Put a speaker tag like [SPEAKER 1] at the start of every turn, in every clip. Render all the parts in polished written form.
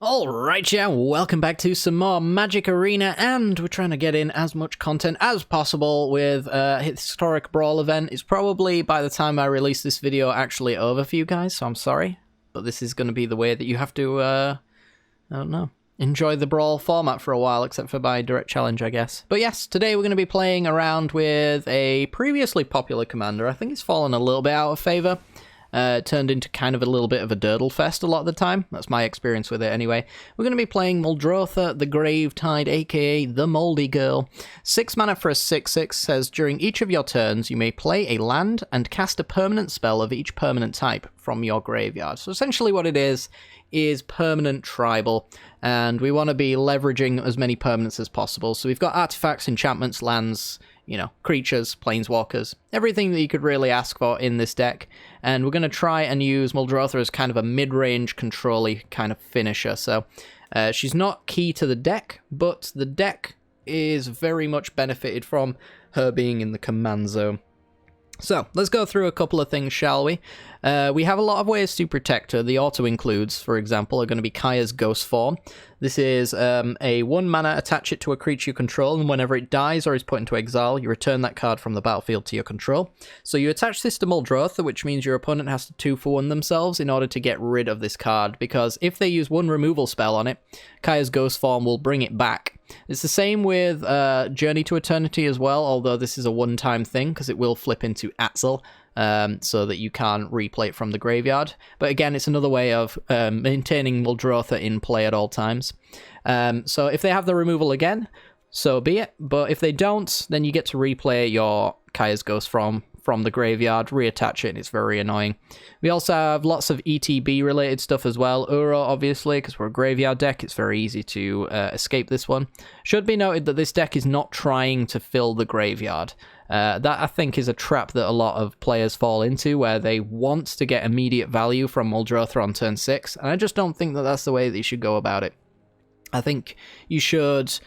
[SPEAKER 1] Alright, yeah, welcome back to some more Magic Arena, and we're trying to get in as much content as possible with a historic Brawl event. It's probably, by the time I release this video, actually over for you guys, so I'm sorry. But this is going to be the way that you have to, I don't know, enjoy the Brawl format for a while, except for by direct challenge, I guess. But yes, today we're going to be playing around with a previously popular commander. I think it's fallen a little bit out of favour. Turned into kind of a little bit of a durdle fest a lot of the time. That's my experience with it anyway. We're going to be playing Muldrotha the Gravetide, aka the Moldy Girl. 6 mana for a 6/6 says during each of your turns you may play a land and cast a permanent spell of each permanent type from your graveyard. So essentially what it is permanent tribal, and we want to be leveraging as many permanents as possible. So we've got artifacts, enchantments, lands, you know, creatures, planeswalkers, everything that you could really ask for in this deck. And we're going to try and use Muldrotha as kind of a mid-range control-y kind of finisher. So she's not key to the deck, but the deck is very much benefited from her being in the command zone. So, let's go through a couple of things, shall we? We have a lot of ways to protect her. The auto includes, for example, are going to be Kaya's Ghost Form. This is a 1 mana, attach it to a creature you control, and whenever it dies or is put into exile, you return that card from the battlefield to your control. So you attach this to Muldrotha, which means your opponent has to 2-for-1 themselves in order to get rid of this card, because if they use one removal spell on it, Kaya's Ghost Form will bring it back. It's the same with Journey to Eternity as well, although this is a one-time thing, because it will flip into Atzel, so that you can't replay it from the graveyard. But again, it's another way of maintaining Muldrotha in play at all times. So if they have the removal again, so be it. But if they don't, then you get to replay your Kaya's Ghost from the graveyard, reattach it, and it's very annoying. We also have lots of ETB related stuff as well. Uro, obviously, because we're a graveyard deck, it's very easy to escape this one. Should be noted that this deck is not trying to fill the graveyard. That, I think, is a trap that a lot of players fall into, where they want to get immediate value from Muldrotha on turn 6, and I just don't think that that's the way that you should go about it. I think you should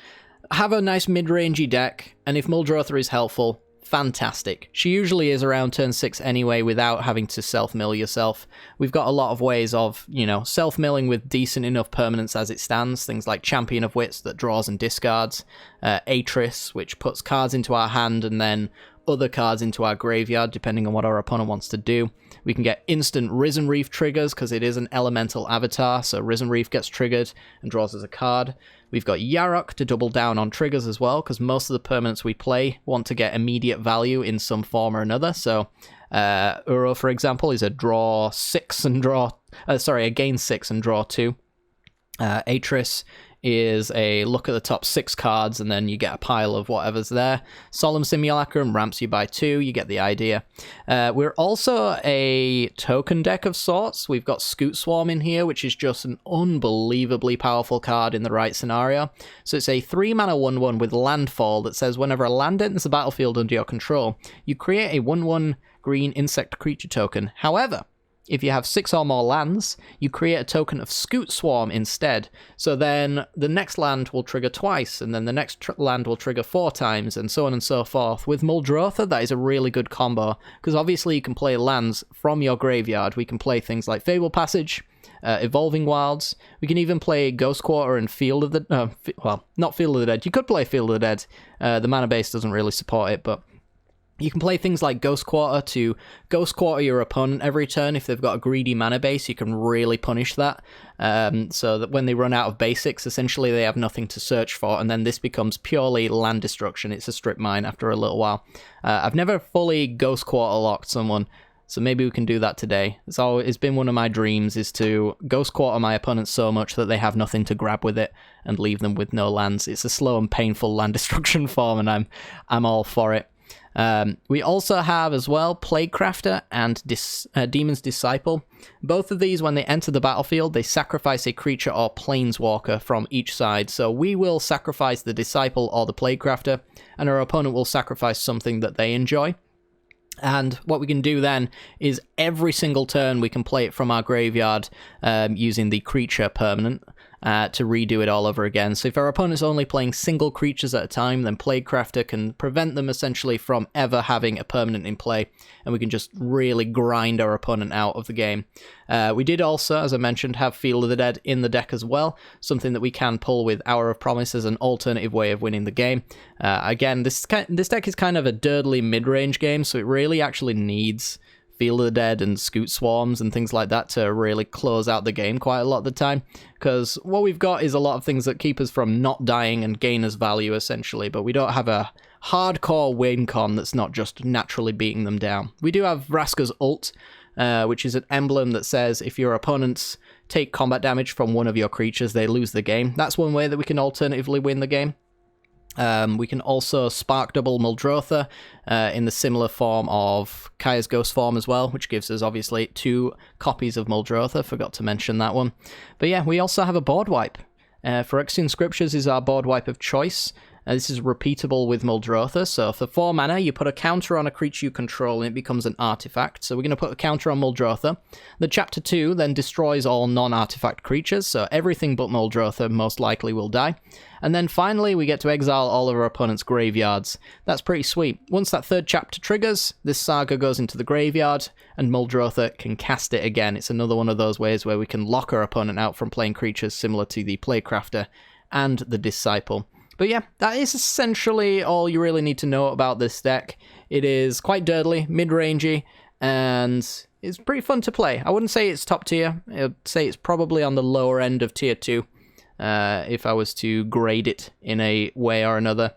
[SPEAKER 1] have a nice mid-rangey deck, and if Muldrotha is helpful, fantastic. She usually is around turn 6 anyway without having to self-mill yourself. We've got a lot of ways of, you know, self-milling with decent enough permanents as it stands. Things like Champion of Wits that draws and discards. Atris, which puts cards into our hand and then other cards into our graveyard, depending on what our opponent wants to do. We can get instant Risen Reef triggers because it is an elemental avatar, so Risen Reef gets triggered and draws us a card. We've got Yarok to double down on triggers as well, because most of the permanents we play want to get immediate value in some form or another. So Uro, for example, is a draw 6 and draw... a gain 6 and draw 2. Atris is a look at the top 6 cards and then you get a pile of whatever's there. Solemn Simulacrum ramps you by 2, you get the idea. We're also a token deck of sorts. We've got Scoot Swarm in here, which is just an unbelievably powerful card in the right scenario. So it's a 3 mana 1/1 with landfall that says whenever a land enters the battlefield under your control, you create a 1/1 green insect creature token. However, if you have 6 or more lands, you create a token of Scoot Swarm instead. So then the next land will trigger twice, and then the next land will trigger 4 times, and so on and so forth. With Muldrotha, that is a really good combo, because obviously you can play lands from your graveyard. We can play things like Fable Passage, Evolving Wilds. We can even play Ghost Quarter and Field of the... well, not Field of the Dead. You could play Field of the Dead. The mana base doesn't really support it, but... you can play things like Ghost Quarter to Ghost Quarter your opponent every turn. If they've got a greedy mana base, you can really punish that. So that when they run out of basics, essentially they have nothing to search for, and then this becomes purely land destruction. It's a strip mine after a little while. I've never fully Ghost Quarter locked someone, so maybe we can do that today. It's been one of my dreams, is to Ghost Quarter my opponents so much that they have nothing to grab with it and leave them with no lands. It's a slow and painful land destruction form, and I'm all for it. We also have as well Plaguecrafter and Demon's Disciple. Both of these, when they enter the battlefield, they sacrifice a creature or planeswalker from each side. So we will sacrifice the Disciple or the Plaguecrafter, and our opponent will sacrifice something that they enjoy. And what we can do then is every single turn we can play it from our graveyard using the creature permanent. to redo it all over again. So if our opponent's only playing single creatures at a time, then Plaguecrafter can prevent them essentially from ever having a permanent in play, and we can just really grind our opponent out of the game. We did also, as I mentioned, have Field of the Dead in the deck as well, something that we can pull with Hour of Promise as an alternative way of winning the game. Again, this deck is kind of a dirtly mid-range game, so it really actually needs Field of the Dead and Scoot Swarms and things like that to really close out the game quite a lot of the time, because what we've got is a lot of things that keep us from not dying and gain us value, essentially, but we don't have a hardcore win con that's not just naturally beating them down. We do have Vraska's ult, which is an emblem that says if your opponents take combat damage from one of your creatures, they lose the game. That's one way that we can alternatively win the game. We can also spark double Muldrotha in the similar form of Kaya's Ghost form as well, which gives us obviously 2 copies of Muldrotha, forgot to mention that one. But yeah, we also have a board wipe. Phyrexian Scriptures is our board wipe of choice. This is repeatable with Muldrotha, so for 4 mana, you put a counter on a creature you control and it becomes an artifact. So we're going to put a counter on Muldrotha. The Chapter 2 then destroys all non-artifact creatures, so everything but Muldrotha most likely will die. And then finally, we get to exile all of our opponent's graveyards. That's pretty sweet. Once that 3rd chapter triggers, this saga goes into the graveyard, and Muldrotha can cast it again. It's another one of those ways where we can lock our opponent out from playing creatures similar to the Plaguecrafter and the Disciple. But yeah, that is essentially all you really need to know about this deck. It is quite dirtly, mid-rangey, and it's pretty fun to play. I wouldn't say it's top tier. I'd say it's probably on the lower end of tier 2, if I was to grade it in a way or another.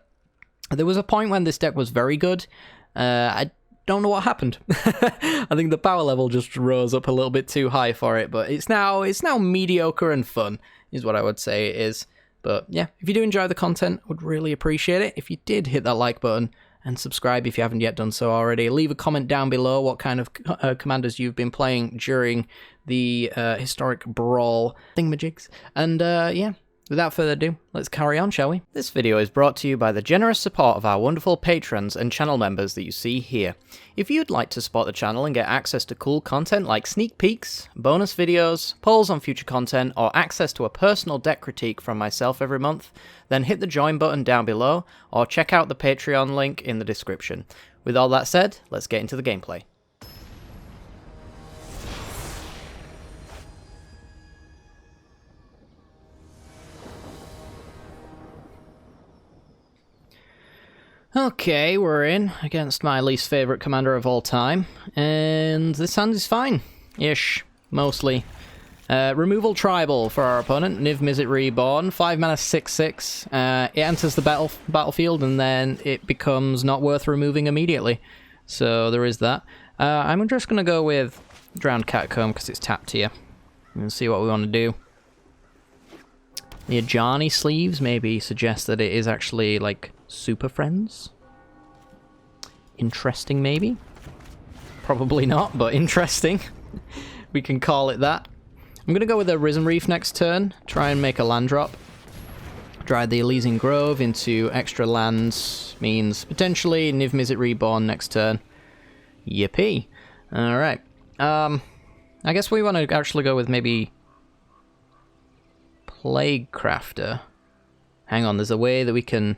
[SPEAKER 1] There was a point when this deck was very good. I don't know what happened. I think the power level just rose up a little bit too high for it, but it's now mediocre and fun, is what I would say it is. But yeah, if you do enjoy the content, I would really appreciate it. If you did, hit that like button and subscribe if you haven't yet done so already. Leave a comment down below what kind of commanders you've been playing during the historic Brawl thingamajigs. And yeah, without further ado, let's carry on, shall we? This video is brought to you by the generous support of our wonderful patrons and channel members that you see here. If you'd like to support the channel and get access to cool content like sneak peeks, bonus videos, polls on future content, or access to a personal deck critique from myself every month, then hit the join button down below, or check out the Patreon link in the description. With all that said, let's get into the gameplay. Okay, we're in against my least favourite commander of all time, and this hand is fine-ish, mostly. Removal Tribal for our opponent, Niv-Mizzet Reborn, 5 mana 6/6. It enters the battlefield and then it becomes not worth removing immediately. So there is that. I'm just going to go with Drowned Catacomb because it's tapped here, and see what we want to do. The Ajani sleeves maybe suggest that it is actually, like, Super Friends. Interesting, maybe? Probably not, but interesting. We can call it that. I'm going to go with a Risen Reef next turn, try and make a land drop. Drive the Elysian Grove into extra lands, means potentially Niv-Mizzet Reborn next turn. Yippee. Alright. I guess we want to actually go with maybe Plaguecrafter. Hang on, there's a way that we can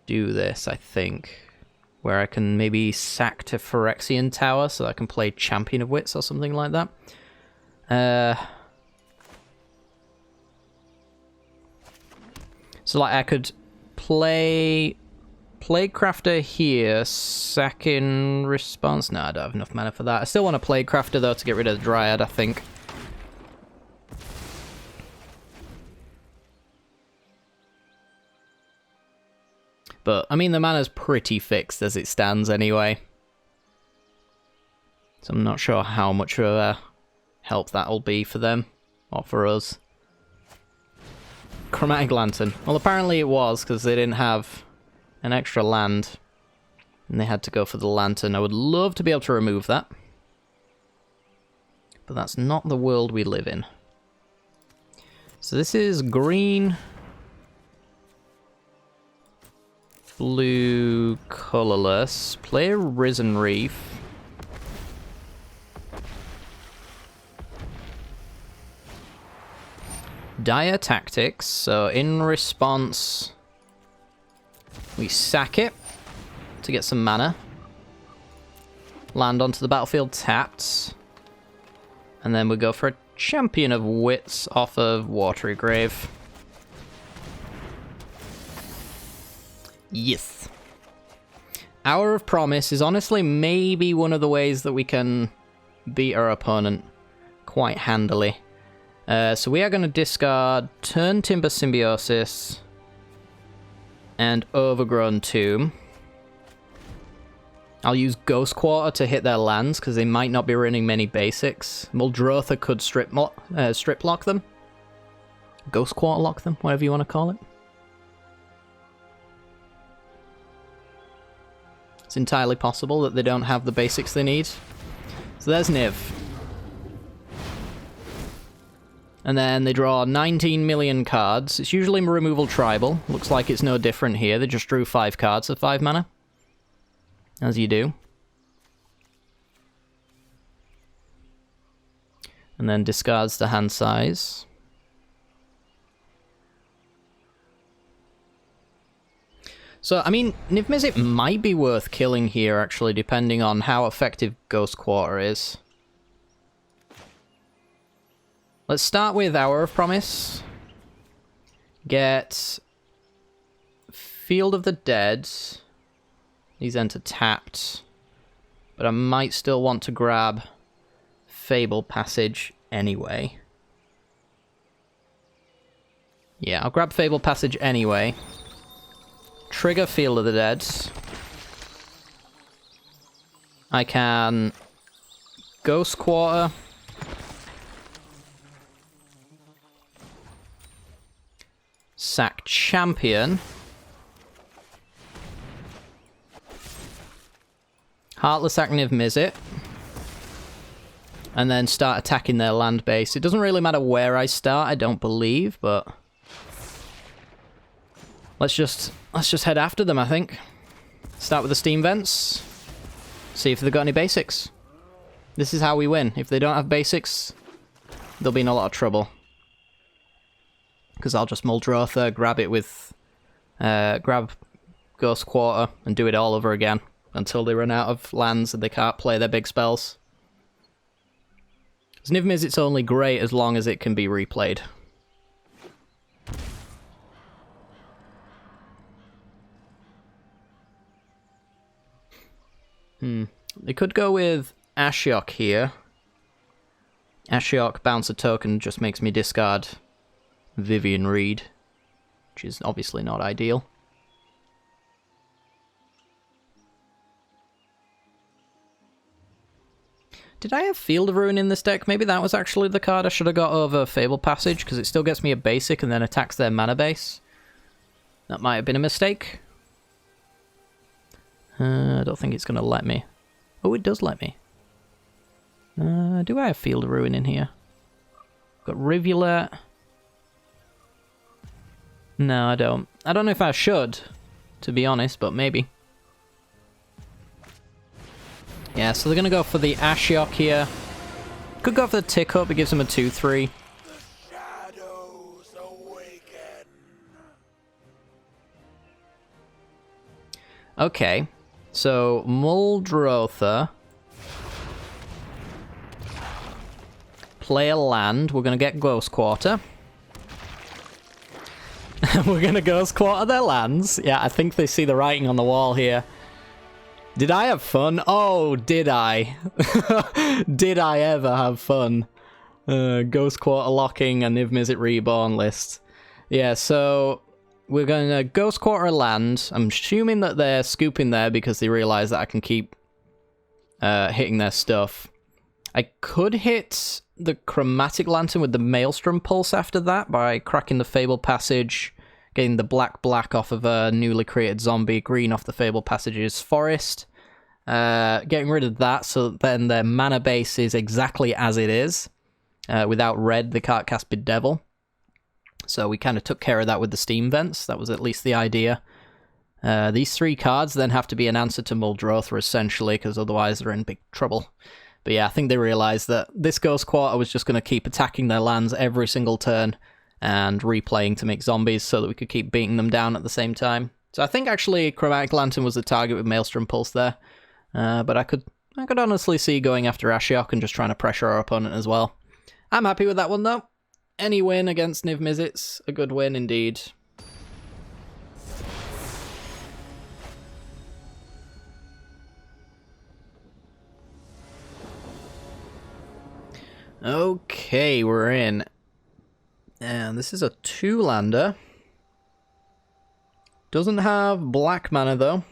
[SPEAKER 1] do this, I think, where I can maybe sack to Phyrexian Tower so I can play Champion of Wits or something like that. So like I could play Plaguecrafter here, sack in response. No, I don't have enough mana for that. I still want a Plaguecrafter though to get rid of the Dryad, I think. But, I mean, the mana's pretty fixed as it stands anyway. So I'm not sure how much of a help that'll be for them, or for us. Chromatic Lantern. Well, apparently it was, because they didn't have an extra land. And they had to go for the Lantern. I would love to be able to remove that. But that's not the world we live in. So this is green... blue, colorless. Play a Risen Reef. Dire tactics, so in response, we sack it to get some mana. Land onto the battlefield tapped. And then we go for a Champion of Wits off of Watery Grave. Yes. Hour of Promise is honestly maybe one of the ways that we can beat our opponent quite handily. So we are going to discard Turn Timber Symbiosis and Overgrown Tomb. I'll use Ghost Quarter to hit their lands because they might not be running many basics. Muldrotha could strip lock them. Ghost Quarter lock them, whatever you want to call it. It's entirely possible that they don't have the basics they need. So there's Niv. And then they draw 19 million cards. It's usually removal tribal. Looks like it's no different here. They just drew 5 cards of 5 mana. As you do. And then discards the hand size. So, I mean, Niv-Mizzet might be worth killing here, actually, depending on how effective Ghost Quarter is. Let's start with Hour of Promise. Get Field of the Dead. These enter tapped. But I might still want to grab Fable Passage anyway. Yeah, I'll grab Fable Passage anyway. Trigger Field of the Dead. I can Ghost Quarter. Sack Champion. Heartless Act Niv-Mizzet. And then start attacking their land base. It doesn't really matter where I start, I don't believe, but let's just head after them, I think. Start with the steam vents. See if they've got any basics. This is how we win. If they don't have basics, they'll be in a lot of trouble. Because I'll just Muldrotha, grab it with grab Ghost Quarter and do it all over again. Until they run out of lands and they can't play their big spells. Because Niv-Mizzet's only great as long as it can be replayed. They could go with Ashiok here. Ashiok, bounce a token, just makes me discard Vivian Reed. Which is obviously not ideal. Did I have Field of Ruin in this deck? Maybe that was actually the card I should have got over Fable Passage, because it still gets me a basic and then attacks their mana base. That might have been a mistake. I don't think it's going to let me. Oh, it does let me. Do I have Field of Ruin in here? Got Rivulet. No, I don't. I don't know if I should, to be honest, but maybe. Yeah, so they're going to go for the Ashiok here. Could go for the Tick Up, it gives them a 2-3. Okay, so Muldrotha. Play a land, we're going to get Ghost Quarter. We're going to Ghost Quarter their lands. Yeah, I think they see the writing on the wall here. Did I have fun? Oh, did I? Did I ever have fun? Ghost Quarter locking a Niv-Mizzet Reborn list. Yeah, so we're going to Ghost Quarter land. I'm assuming that they're scooping there because they realize that I can keep hitting their stuff. I could hit the Chromatic Lantern with the Maelstrom Pulse after that by cracking the Fable Passage, getting the black off of a newly created zombie, green off the Fable Passage's Forest. Getting rid of that so then their mana base is exactly as it is. Without red, they can't cast Bedevil. So we kind of took care of that with the Steam Vents. That was at least the idea. These 3 cards then have to be an answer to Muldrotha, essentially, because otherwise they're in big trouble. But yeah, I think they realised that this Ghost Quarter was just going to keep attacking their lands every single turn, and replaying to make zombies so that we could keep beating them down at the same time. So I think actually Chromatic Lantern was the target with Maelstrom Pulse there. But I could honestly see going after Ashiok and just trying to pressure our opponent as well. I'm happy with that one though. Any win against Niv-Mizzet's a good win indeed. Okay, we're in. And this is a 2-lander. Doesn't have black mana though.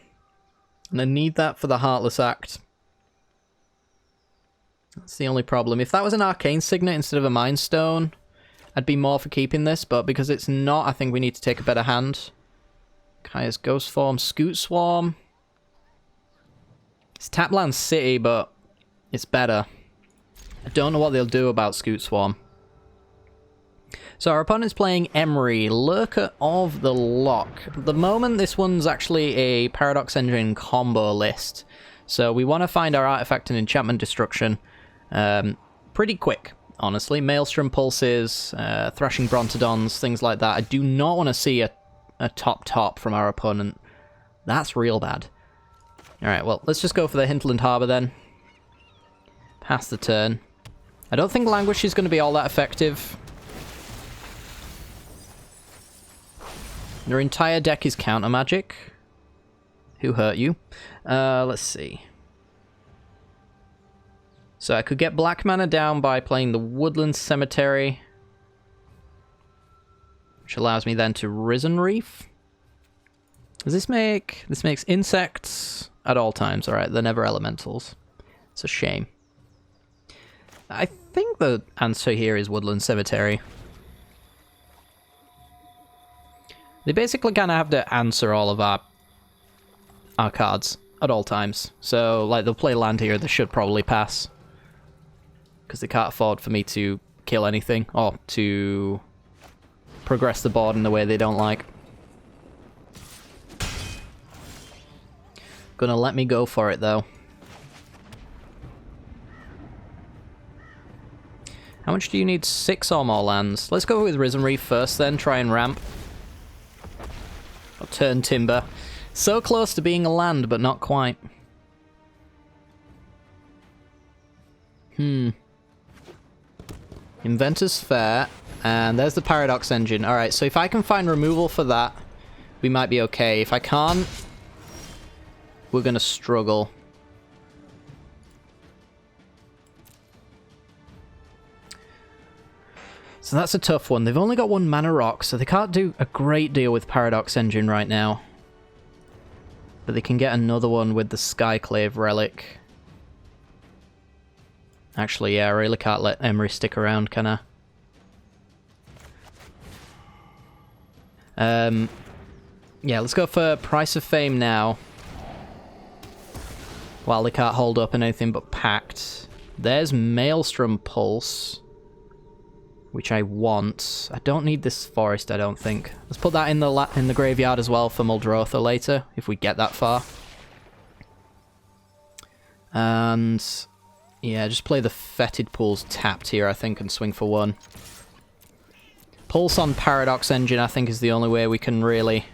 [SPEAKER 1] And I need that for the Heartless Act. That's the only problem. If that was an Arcane Signet instead of a Mind Stone, I'd be more for keeping this, but because it's not, I think we need to take a better hand. Kaya's Ghost Form, Scoot Swarm. It's Tapland City, but it's better. I don't know what they'll do about Scoot Swarm. So our opponent's playing Emry, Lurker of the Lock. At the moment, this one's actually a Paradox Engine combo list. So we want to find our artifact and enchantment destruction pretty quick, honestly. Maelstrom Pulses, Thrashing Brontodons, things like that. I do not want to see a top from our opponent. That's real bad. Alright, well, let's just go for the Hinterland Harbour then. Pass the turn. I don't think Languish is going to be all that effective. Your entire deck is counter magic. Who hurt you? Let's see. So I could get black mana down by playing the Woodland Cemetery, which allows me then to Risen Reef. Does this make... This makes insects at all times. Alright, they're never elementals. It's a shame. I think the answer here is Woodland Cemetery. They basically kind of have to answer all of our cards at all times. So, like, they'll play land here, they should probably pass. Because they can't afford for me to kill anything, or to progress the board in the way they don't like. Gonna let me go for it, though. How much do you need? 6 or more lands. Let's go with Risen Reef first, then try and ramp. Or turn Timber. So close to being a land, but not quite. Inventor's Fair. And there's the Paradox Engine. Alright, so if I can find removal for that, we might be okay. If I can't, we're gonna struggle. So that's a tough one. They've only got 1 mana rock, so they can't do a great deal with Paradox Engine right now. But they can get another one with the Skyclave Relic. Actually, yeah, I really can't let Emry stick around, can I? Yeah, let's go for Price of Fame now. While they can't hold up in anything but Pact. There's Maelstrom Pulse, which I want. I don't need this forest, I don't think. Let's put that in the graveyard as well for Muldrotha later, if we get that far. And yeah, just play the Fetid Pools tapped here, I think, and swing for 1. Pulse on Paradox Engine, I think, is the only way we can really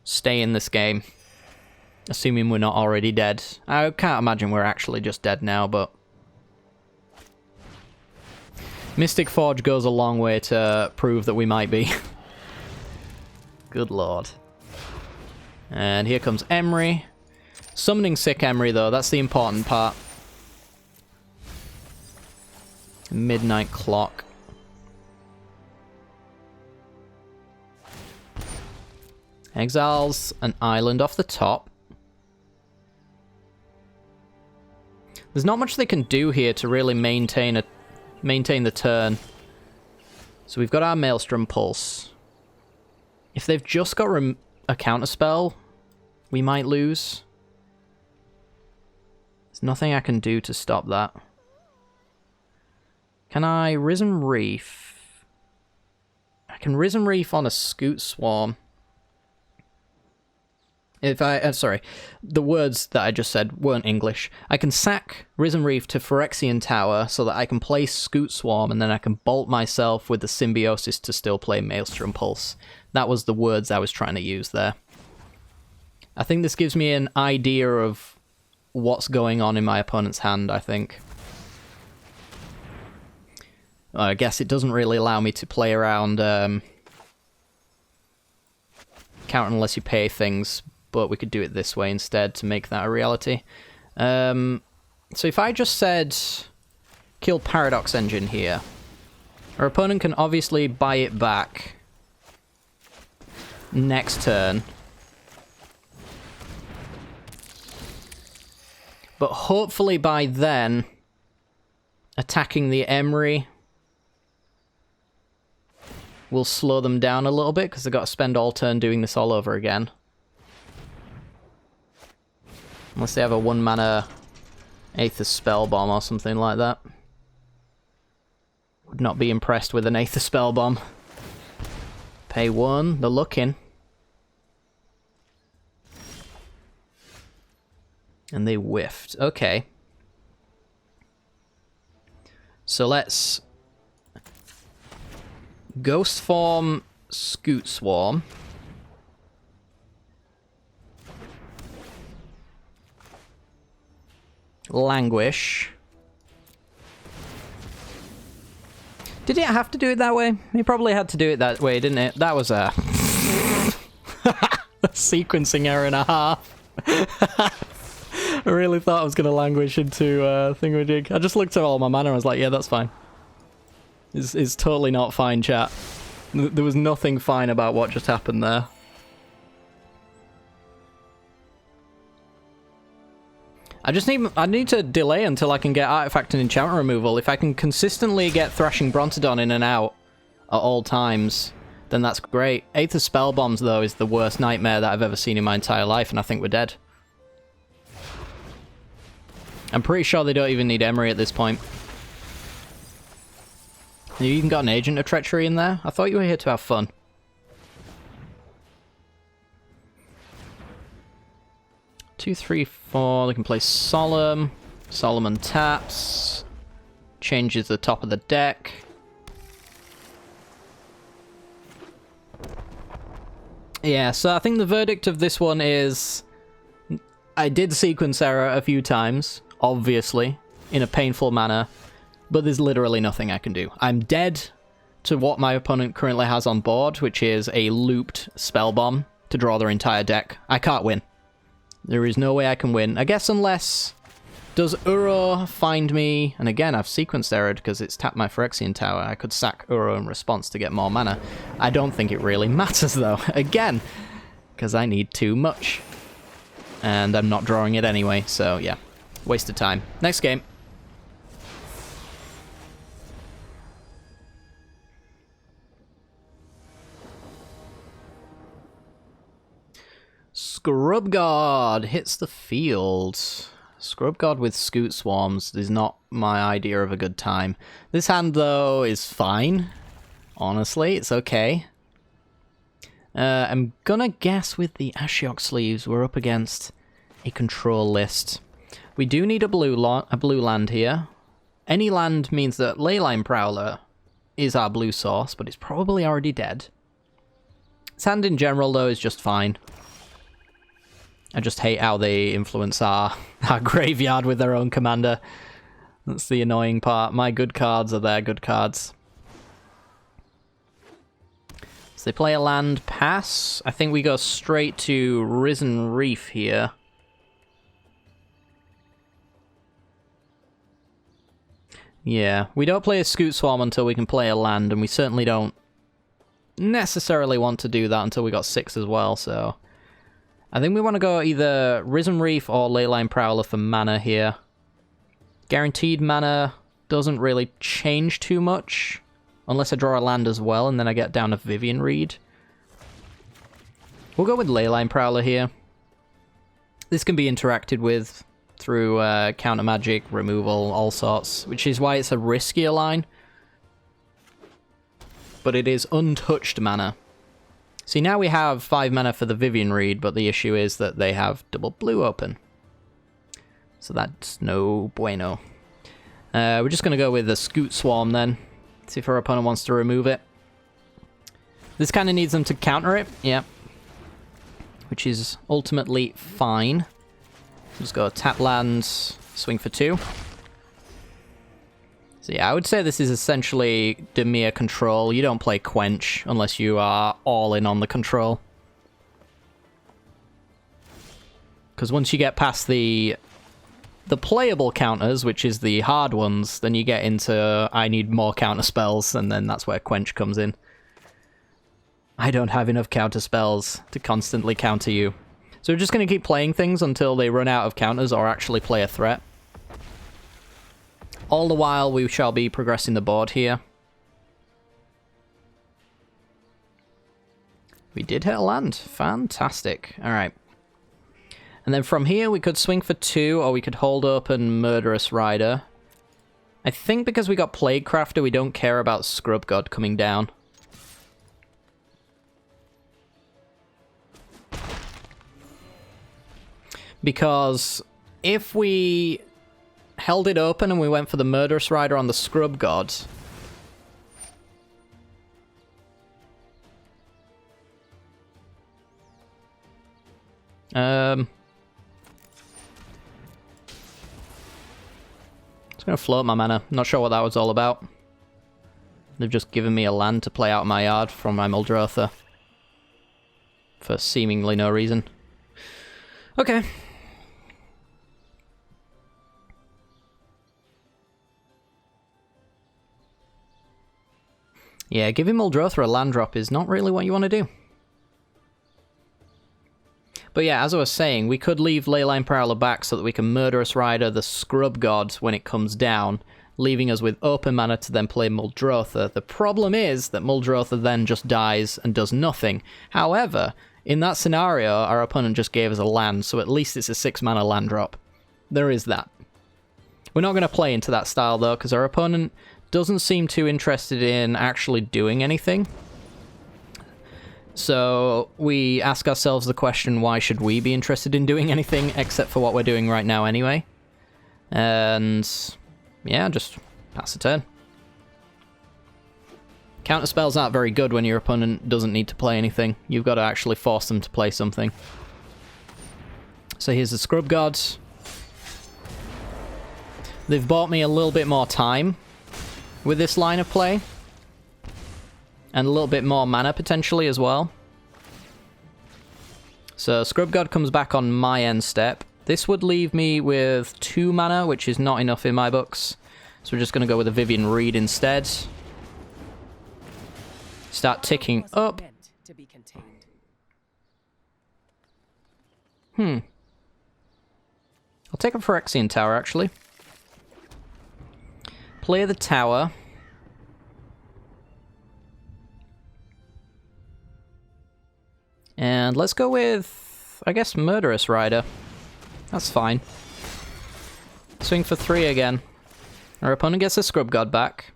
[SPEAKER 1] stay in this game. Assuming we're not already dead. I can't imagine we're actually just dead now, but Mystic Forge goes a long way to prove that we might be. Good lord. And here comes Emry. Summoning sick Emry, though, that's the important part. Midnight Clock. Exiles an island off the top. There's not much they can do here to really maintain the turn. So we've got our Maelstrom Pulse. If they've just got a counterspell, we might lose. There's nothing I can do to stop that. Can I Risen Reef? I can Risen Reef on a Scoot Swarm. If I... sorry. The words that I just said weren't English. I can sack Risen Reef to Phyrexian Tower so that I can play Scoot Swarm, and then I can bolt myself with the Symbiosis to still play Maelstrom Pulse. That was the words I was trying to use there. I think this gives me an idea of what's going on in my opponent's hand, I think. I guess it doesn't really allow me to play around count unless you pay things, but we could do it this way instead to make that a reality. So if I just said kill Paradox Engine here, our opponent can obviously buy it back next turn. But hopefully by then, attacking the Emry will slow them down a little bit, because they've got to spend all turn doing this all over again. Unless they have a 1-mana Aether Spell Bomb or something like that. Would not be impressed with an Aether Spell Bomb. Pay 1, they're looking. And they whiffed. Okay. So let's Ghost Form Scoot Swarm. Languish. Did it have to do it that way? It probably had to do it that way, didn't it? That was a sequencing error and a half. I really thought I was going to languish into thingamajig. I just looked at all my mana and I was like, yeah, that's fine. It's totally not fine, chat. There was nothing fine about what just happened there. I need to delay until I can get Artifact and Enchantment removal. If I can consistently get Thrashing Brontodon in and out at all times, then that's great. Aether Spell Bombs, though, is the worst nightmare that I've ever seen in my entire life, and I think we're dead. I'm pretty sure they don't even need Emry at this point. You even got an Agent of Treachery in there? I thought you were here to have fun. Two, three, four. They can play Solemn. Solomon taps. Changes the top of the deck. Yeah, so I think the verdict of this one is... I did sequence error a few times, obviously, in a painful manner, but there's literally nothing I can do. I'm dead to what my opponent currently has on board, which is a looped Spell Bomb to draw their entire deck. I can't win. There is no way I can win. I guess unless... Does Uro find me... And again, I've sequenced errored because it's tapped my Phyrexian Tower. I could sack Uro in response to get more mana. I don't think it really matters, though. Again, because I need too much. And I'm not drawing it anyway, so yeah. Waste of time. Next game. Scrub Guard hits the field. Scrub Guard with Scoot Swarms is not my idea of a good time. This hand, though, is fine. Honestly, it's okay. I'm gonna guess with the Ashiok Sleeves we're up against a control list. We do need a blue land here. Any land means that Leyline Prowler is our blue source, but it's probably already dead. This hand in general, though, is just fine. I just hate how they influence our graveyard with their own commander. That's the annoying part. My good cards are their good cards. So they play a land pass. I think we go straight to Risen Reef here. Yeah, we don't play a Scoot Swarm until we can play a land, and we certainly don't necessarily want to do that until we got 6 as well, so... I think we want to go either Risen Reef or Leyline Prowler for mana here. Guaranteed mana doesn't really change too much, unless I draw a land as well, and then I get down to Vivian Reed. We'll go with Leyline Prowler here. This can be interacted with through counter magic, removal, all sorts, which is why it's a riskier line. But it is untouched mana. See, now we have 5 mana for the Vivian Reed, but the issue is that they have double blue open. So that's no bueno. We're just going to go with the Scoot Swarm then. See if our opponent wants to remove it. This kind of needs them to counter it, yeah. Which is ultimately fine. Just go tap lands, swing for 2. So yeah, I would say this is essentially Dimir control. You don't play Quench unless you are all in on the control. Because once you get past the playable counters, which is the hard ones, then you get into I need more counter spells, and then that's where Quench comes in. I don't have enough counter spells to constantly counter you. So we're just going to keep playing things until they run out of counters or actually play a threat. All the while, we shall be progressing the board here. We did hit a land. Fantastic. Alright. And then from here, we could swing for 2, or we could hold open Murderous Rider. I think because we got Plague Crafter, we don't care about Scrub God coming down. Because if we held it open and we went for the Murderous Rider on the Scrub God, I'm just going to float my mana. Not sure what that was all about. They've just given me a land to play out of my yard from my Muldrotha. For seemingly no reason. Okay. Yeah, giving Muldrotha a land drop is not really what you want to do. But yeah, as I was saying, we could leave Leyline Prowler back so that we can Murderous Rider the Scrub God when it comes down, leaving us with open mana to then play Muldrotha. The problem is that Muldrotha then just dies and does nothing. However, in that scenario, our opponent just gave us a land, so at least it's a 6 mana land drop. There is that. We're not going to play into that style though, because our opponent doesn't seem too interested in actually doing anything. So we ask ourselves the question, why should we be interested in doing anything except for what we're doing right now anyway? And yeah, just pass the turn. Counter spells aren't very good when your opponent doesn't need to play anything. You've got to actually force them to play something. So here's the Scrub Gods. They've bought me a little bit more time with this line of play. And a little bit more mana, potentially, as well. So, Scrub God comes back on my end step. This would leave me with 2 mana, which is not enough in my books. So we're just going to go with a Vivian Reed instead. Start ticking up. I'll take a Phyrexian Tower, actually. Play the tower. And let's go with, I guess, Murderous Rider. That's fine. Swing for 3 again. Our opponent gets a Scrub God back.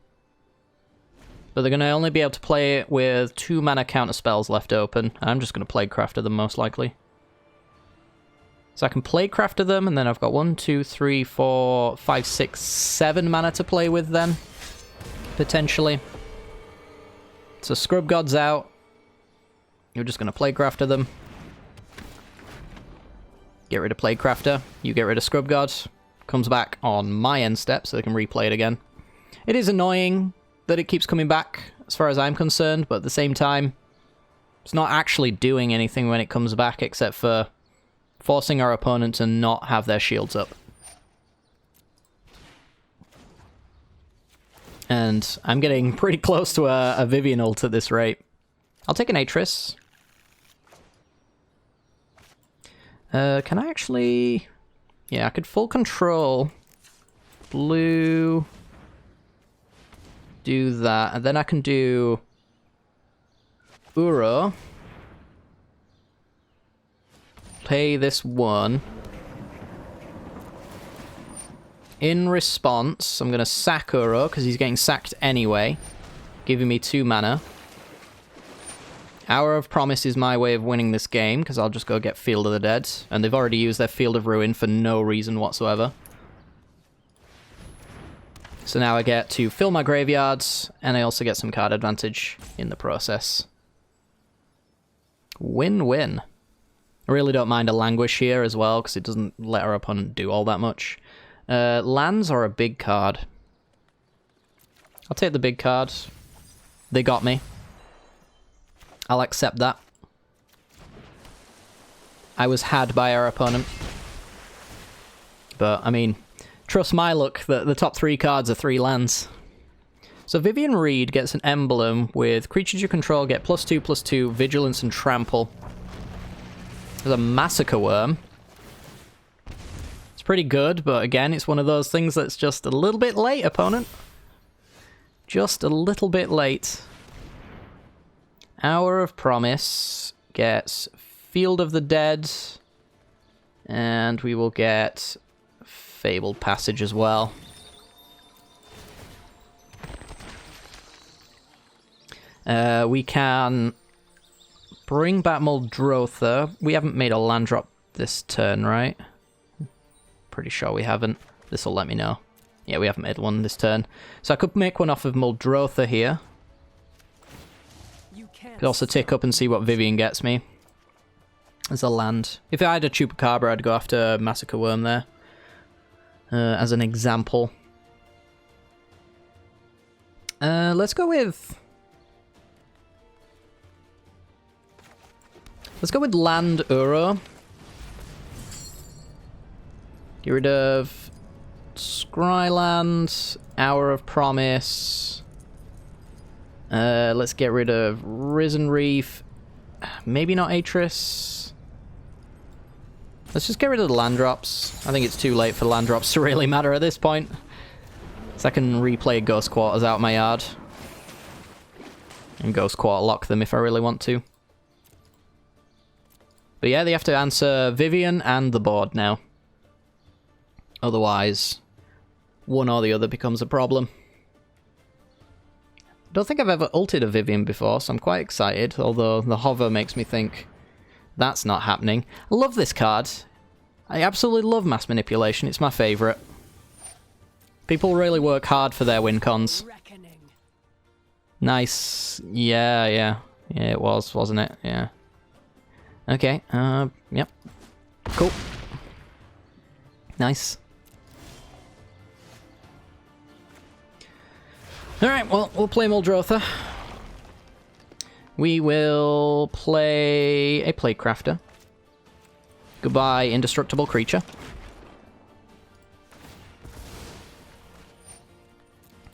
[SPEAKER 1] But they're going to only be able to play it with 2 mana counter spells left open. I'm just going to Plague Crafter them, most likely. So I can Plague Crafter them, and then I've got 1, 2, 3, 4, 5, 6, 7 mana to play with then. Potentially. So Scrub God's out. You're just going to Plague Crafter them. Get rid of Plague Crafter. You get rid of Scrub God. Comes back on my end step, so they can replay it again. It is annoying that it keeps coming back, as far as I'm concerned, but at the same time, it's not actually doing anything when it comes back, except for forcing our opponent to not have their shields up. And I'm getting pretty close to a Vivian ult at this rate. I'll take an Atris. Can I actually... Yeah, I could full control. Blue. Do that. And then I can do... Uro. Play this one. In response, I'm going to sack Uro, because he's getting sacked anyway. Giving me 2 mana. Hour of Promise is my way of winning this game, because I'll just go get Field of the Dead. And they've already used their Field of Ruin for no reason whatsoever. So now I get to fill my graveyards, and I also get some card advantage in the process. Win-win. I really don't mind a Languish here as well, because it doesn't let our opponent do all that much. Lands are a big card. I'll take the big card. They got me. I'll accept that. I was had by our opponent. But, I mean, trust my luck that the top 3 cards are 3 lands. So Vivian Reed gets an emblem with creatures you control get +2/+2, Vigilance and Trample. There's a Massacre Worm. It's pretty good, but again, it's one of those things that's just a little bit late, opponent. Just a little bit late. Hour of Promise gets Field of the Dead, and we will get Fabled Passage as well. We can bring back Muldrotha. We haven't made a land drop this turn, right? Pretty sure we haven't. This will let me know. Yeah, we haven't made one this turn. So I could make one off of Muldrotha here. Could also tick up and see what Vivian gets me as a land. If I had a Chupacabra, I'd go after Massacre Worm there. As an example. Let's go with... Let's go with Land Uro. Get rid of Scryland, Hour of Promise. Let's get rid of Risen Reef. Maybe not Atris. Let's just get rid of the land drops. I think it's too late for the land drops to really matter at this point. So I can replay Ghost Quarters out my yard. And Ghost Quarter lock them if I really want to. But yeah, they have to answer Vivian and the board now. Otherwise, one or the other becomes a problem. Don't think I've ever ulted a Vivian before, so I'm quite excited, although the hover makes me think that's not happening. I love this card. I absolutely love Mass Manipulation. It's my favourite. People really work hard for their win cons. Nice. Yeah, yeah. Yeah, it was, wasn't it? Yeah. Okay, yep. Cool. Nice. Alright, well, we'll play Muldrotha. We will play a Playcrafter. Goodbye, indestructible creature.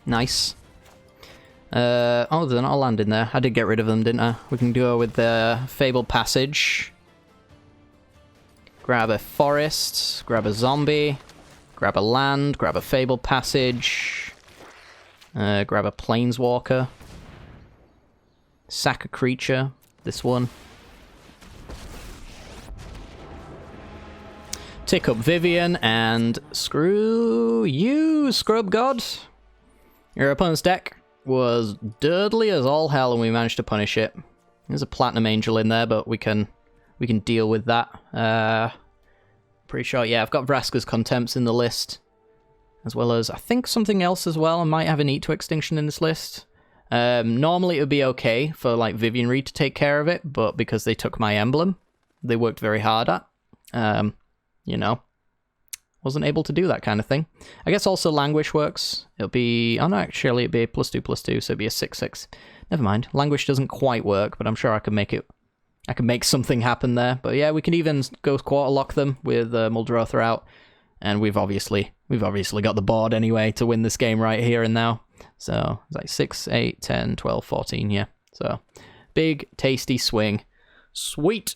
[SPEAKER 1] Nice. Oh, they're not all land in there. I did get rid of them, didn't I? We can go with the Fabled Passage. Grab a forest. Grab a zombie. Grab a land. Grab a Fabled Passage. Grab a Planeswalker. Sack a creature. This one. Tick up Vivian, and screw you, Scrub God. Your opponent's deck was dirtly as all hell, and we managed to punish it. There's a Platinum Angel in there, but we can deal with that. Pretty sure, yeah, I've got Vraska's Contempts in the list, as well as, I think, something else as well. I might have an Eat to Extinction in this list. Normally it would be okay for, like, Vivian Reed to take care of it, but because they took my emblem, they worked very hard at. You know, wasn't able to do that kind of thing. I guess also Languish works. It'll be... Oh, no, actually, it'd be a +2/+2, so it'd be a 6/6. Never mind. Languish doesn't quite work, but I'm sure I can make it... I can make something happen there. But yeah, we can even Ghost Quarter lock them with Muldrotha out. And we've obviously got the board anyway to win this game right here and now. So, it's like 6, 8, 10, 12, 14, yeah. So, big, tasty swing. Sweet!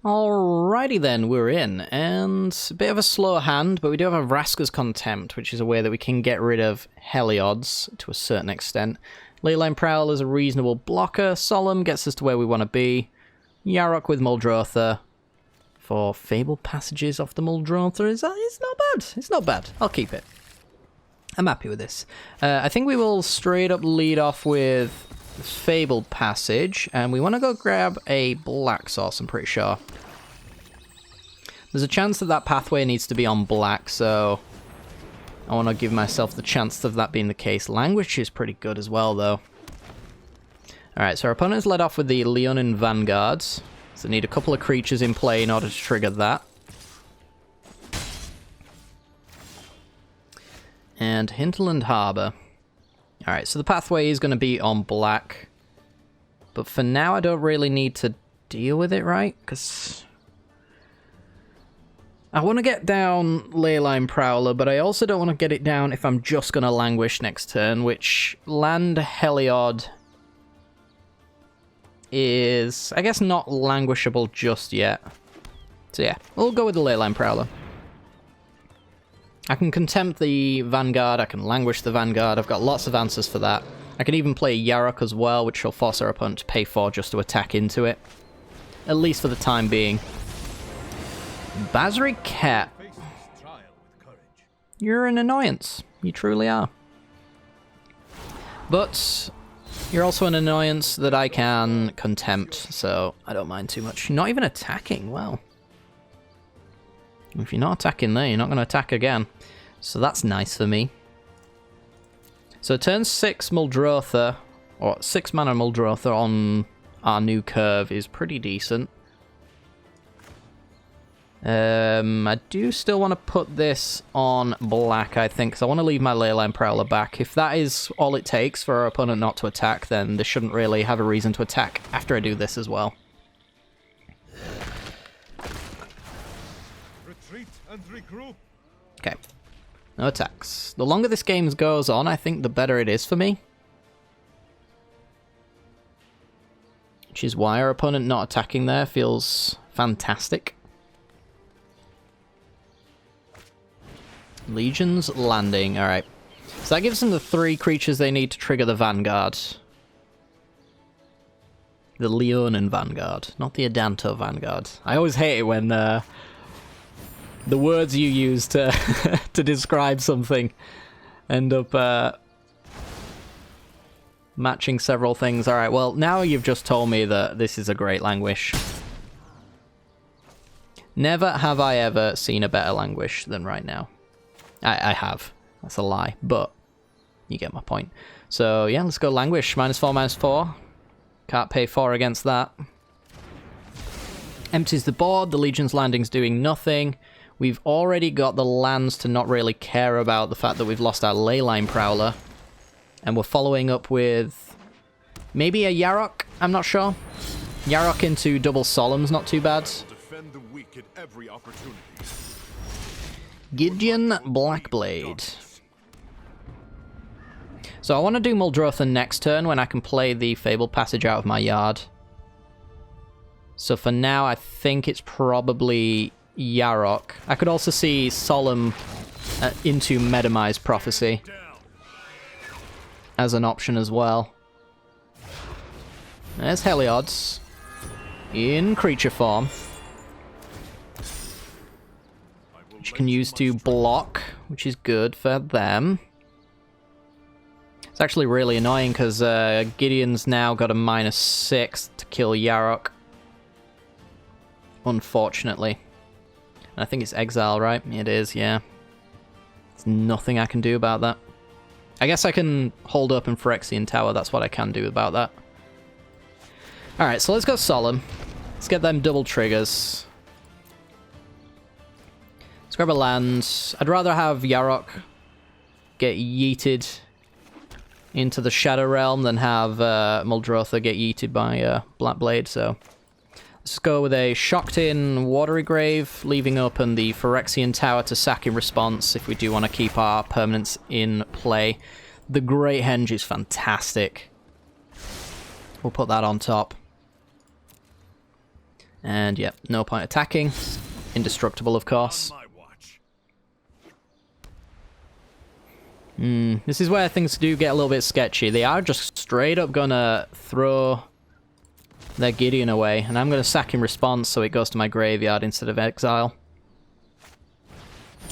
[SPEAKER 1] Alrighty then, we're in, and a bit of a slow hand, but we do have a Vraska's Contempt, which is a way that we can get rid of Heliod's to a certain extent. Leyline Prowl is a reasonable blocker, Solemn gets us to where we want to be, Yarok with Muldrotha, for Fable Passages of the Muldrotha. It's not bad. It's not bad. I'll keep it. I'm happy with this. I think we will straight up lead off with Fable Passage, and we want to go grab a black source, I'm pretty sure. There's a chance that that pathway needs to be on black, so I want to give myself the chance of that being the case. Language is pretty good as well, though. Alright, so our opponent's led off with the Leonin Vanguards. So need a couple of creatures in play in order to trigger that. And Hinterland Harbour. Alright, so the pathway is going to be on black. But for now, I don't really need to deal with it, right? Because I want to get down Leyline Prowler, but I also don't want to get it down if I'm just going to Languish next turn, which Land Heliod is, I guess, not languishable just yet. So yeah, we'll go with the Leyline Prowler. I can Contempt the Vanguard, I can Languish the Vanguard, I've got lots of answers for that. I can even play Yarok as well, which will force our opponent to pay 4 just to attack into it. At least for the time being. Basri Cat. You're an annoyance. You truly are. But you're also an annoyance that I can Contempt, so I don't mind too much. You're not even attacking, wow. If you're not attacking there, you're not going to attack again. So that's nice for me. So turn 6 Muldrotha, or 6 mana Muldrotha on our new curve is pretty decent. I do still want to put this on black, I think, because I want to leave my Leyline Prowler back. If that is all it takes for our opponent not to attack, then they shouldn't really have a reason to attack after I do this as well.
[SPEAKER 2] Retreat and regroup.
[SPEAKER 1] Okay. No attacks. The longer this game goes on, I think the better it is for me. Which is why our opponent not attacking there feels fantastic. Legion's Landing, alright. So that gives them the 3 creatures they need to trigger the Vanguard. The Leonin Vanguard, not the Adanto Vanguard. I always hate it when the words you use to to describe something end up matching several things. Alright, well, now you've just told me that this is a great Languish. Never have I ever seen a better Languish than right now. I have. That's a lie, but you get my point. So, yeah, let's go Languish. -4/-4. Can't pay 4 against that. Empties the board. The Legion's Landing's doing nothing. We've already got the lands to not really care about the fact that we've lost our Leyline Prowler. And we're following up with maybe a Yarok? I'm not sure. Yarok into double Solemn's not too bad.
[SPEAKER 2] Defend the weak at every opportunity.
[SPEAKER 1] Gideon Blackblade. So I want to do Muldrotha next turn when I can play the Fable Passage out of my yard. So for now, I think it's probably Yarok. I could also see Solemn into Medamized Prophecy as an option as well. There's Heliod's in creature form. Which you can use to block, which is good for them. It's actually really annoying because Gideon's now got a -6 to kill Yarok. Unfortunately. And I think it's exile, right? It is, yeah. There's nothing I can do about that. I guess I can hold up in Phyrexian Tower, that's what I can do about that. Alright, so let's go Solemn. Let's get them double triggers. Let's grab a land. I'd rather have Yarok get yeeted into the Shadow Realm than have Muldrotha get yeeted by Blackblade, so let's go with a Shocked-in Watery Grave, leaving open the Phyrexian Tower to sack in response if we do want to keep our permanents in play. The Great Henge is fantastic. We'll put that on top. And yeah, no point attacking. Indestructible, of course. This is where things do get a little bit sketchy. They are just straight up gonna throw their Gideon away, and I'm going to sack in response so it goes to my graveyard instead of exile.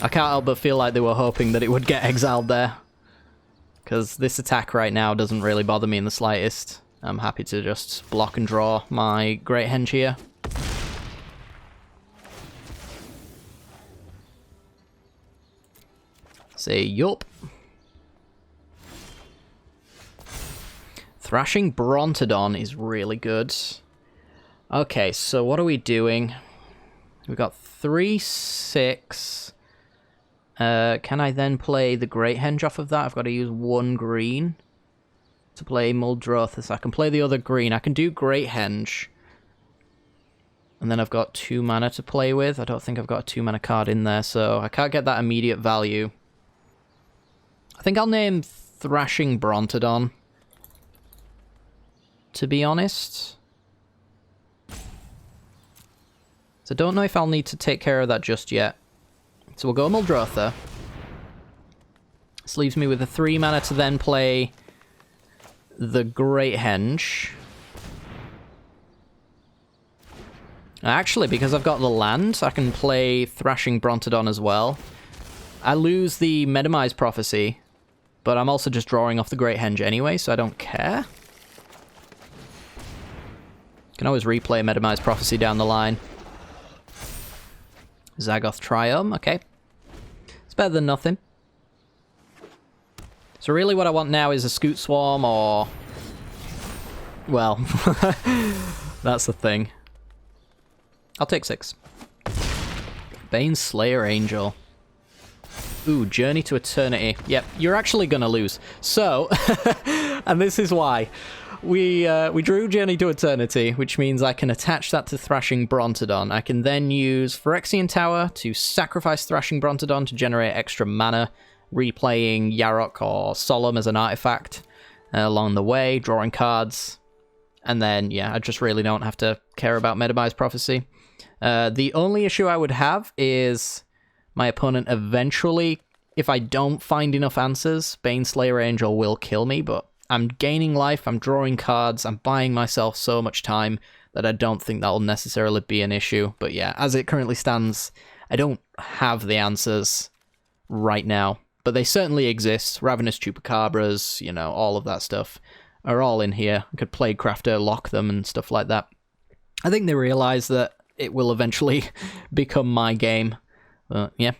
[SPEAKER 1] I can't help but feel like they were hoping that it would get exiled there, because this attack right now doesn't really bother me in the slightest. I'm happy to just block and draw my Great Henge here. Say yup. Thrashing Brontodon is really good. Okay, so what are we doing? We've got 3/6. Can I then play the Great Henge off of that? I've got to use 1 green to play Muldrotha, so I can play the other green. I can do Great Henge. And then I've got 2 mana to play with. I don't think I've got a 2 mana card in there, so I can't get that immediate value. I think I'll name Thrashing Brontodon, to be honest. So don't know if I'll need to take care of that just yet. So we'll go Muldrotha. This leaves me with a 3 mana to then play the Great Henge. Actually, because I've got the land, I can play Thrashing Brontodon as well. I lose the Metamize Prophecy, but I'm also just drawing off the Great Henge anyway, so I don't care. Can always replay Metamize Prophecy down the line. Zagoth Triome, okay. It's better than nothing. So really what I want now is a Scoot Swarm or... Well, that's the thing. I'll take 6. Bane Slayer Angel. Ooh, Journey to Eternity. Yep, you're actually gonna lose. So, and this is why. We drew Journey to Eternity, which means I can attach that to Thrashing Brontodon. I can then use Phyrexian Tower to sacrifice Thrashing Brontodon to generate extra mana, replaying Yarok or Solemn as an artifact along the way, drawing cards. And then, yeah, I just really don't have to care about Metamize Prophecy. The only issue I would have is my opponent eventually, if I don't find enough answers, Bane Slayer Angel will kill me, but I'm gaining life, I'm drawing cards, I'm buying myself so much time that I don't think that'll necessarily be an issue. But yeah, as it currently stands, I don't have the answers right now. But they certainly exist. Ravenous Chupacabras, you know, all of that stuff are all in here. I could Plague Crafter, lock them and stuff like that. I think they realize that it will eventually become my game. But yeah,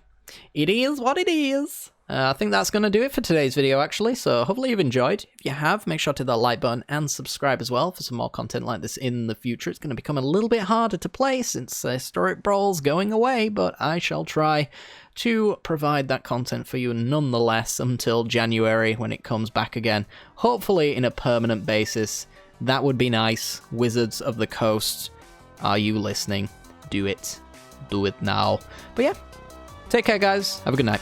[SPEAKER 1] it is what it is. I think that's going to do it for today's video, actually, so hopefully you've enjoyed. If you have, make sure to hit that like button and subscribe as well for some more content like this in the future. It's going to become a little bit harder to play since Historic Brawl's going away, but I shall try to provide that content for you nonetheless until January when it comes back again. Hopefully in a permanent basis. That would be nice. Wizards of the Coast, are you listening? Do it. Do it now. But yeah, take care, guys. Have a good night.